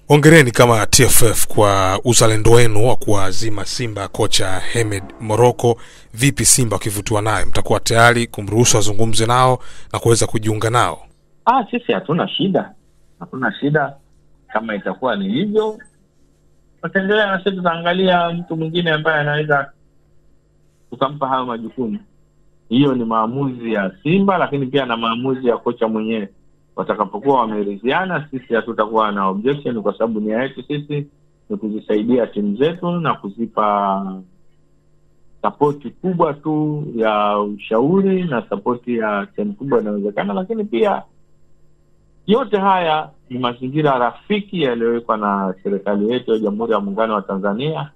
Hongereni kama TFF kwa uzalendo wenu wa kuazima Simba kocha Hemed Morocco. Vipi Simba wakivutiwa naye, mtakuwa tayari kumruhusu azungumze nao na kuweza kujiunga nao? Sisi hatuna shida kama itakuwa ni hivyo. Tutaendelea na sisi tutaangalia mtu mwingine ambaye anaweza tukampa hayo majukumu. Hiyo ni maamuzi ya Simba, lakini pia na maamuzi ya kocha mwenyewe. Watakapokuwa wameridhiana, sisi hatutakuwa na objection, kwa sababu nia yetu sisi ni kuzisaidia timu zetu na kuzipa support kubwa tu ya ushauri na support ya timu kubwa inawezekana. Lakini pia yote haya ni mazingira rafiki yaliyowekwa na serikali yetu ya Jamhuri ya Muungano wa Tanzania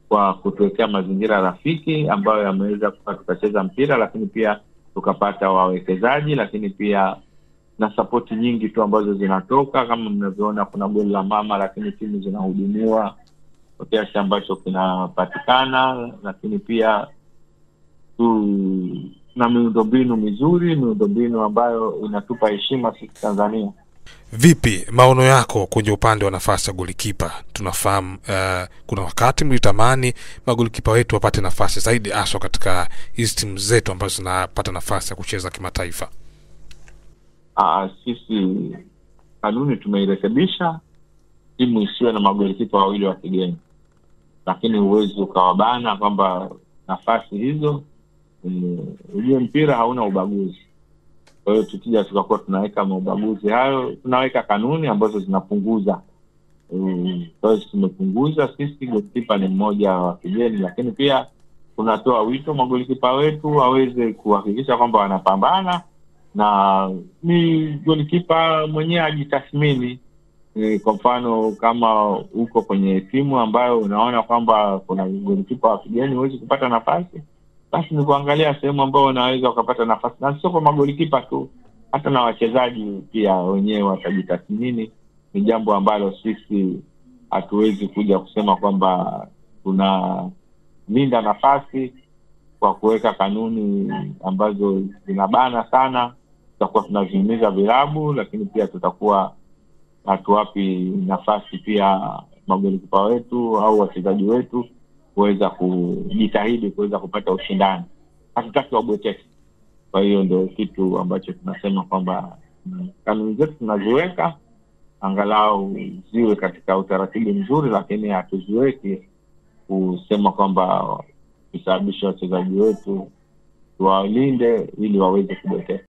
kwa kutuwekea mazingira rafiki ambayo yameweza tukacheza mpira, lakini pia tukapata wawekezaji, lakini pia na support nyingi tu ambazo zinatoka. Kama mnavyoona kuna goli la mama, lakini timu zinahudumiwa kwa kiasi ambacho kinapatikana, lakini pia na miundombinu mizuri, miundombinu ambayo inatupa heshima sisi Tanzania. Vipi maono yako kwenye upande wa nafasi ya golikipa? Tunafahamu kuna wakati mlitamani magolikipa wetu wapate nafasi zaidi, hasa katika hizi timu zetu ambazo zinapata nafasi ya kucheza kimataifa. Sisi kanuni tumeirekebisha, timu isiwe na magolikipa wawili wa kigeni, lakini uwezo ukawabana kwamba nafasi hizo, ujue mpira hauna ubaguzi. Kwa hiyo tukija tukakuwa tunaweka ubaguzi hayo, tunaweka kanuni ambazo zinapunguza. Kwa hiyo tumepunguza, sisi golikipa ni mmoja wa kigeni, lakini pia tunatoa wito magolikipa wetu waweze kuhakikisha kwamba wanapambana na ni golikipa mwenyewe ajitathmini. Kwa mfano kama uko kwenye timu ambayo unaona kwamba kuna golikipa wa kigeni huwezi kupata nafasi, basi ni kuangalia sehemu ambayo unaweza ukapata nafasi. Na sio kwa magolikipa tu, hata na wachezaji pia wenyewe watajitathmini. Ni jambo ambalo sisi hatuwezi kuja kusema kwamba tunalinda nafasi kwa kuweka kanuni ambazo zinabana sana. Tutakuwa tunazihimiza vilabu, lakini pia tutakuwa hatuwapi nafasi pia magolikipa wetu au wachezaji wetu kuweza kujitahidi kuweza kupata ushindani. Hatutaki wabweteke. Kwa hiyo ndio kitu ambacho tunasema kwamba kanuni zetu tunaziweka angalau ziwe katika utaratibu mzuri, lakini hatuziweki kusema kwamba kusababisha wachezaji wetu tuwalinde ili waweze kubweteka.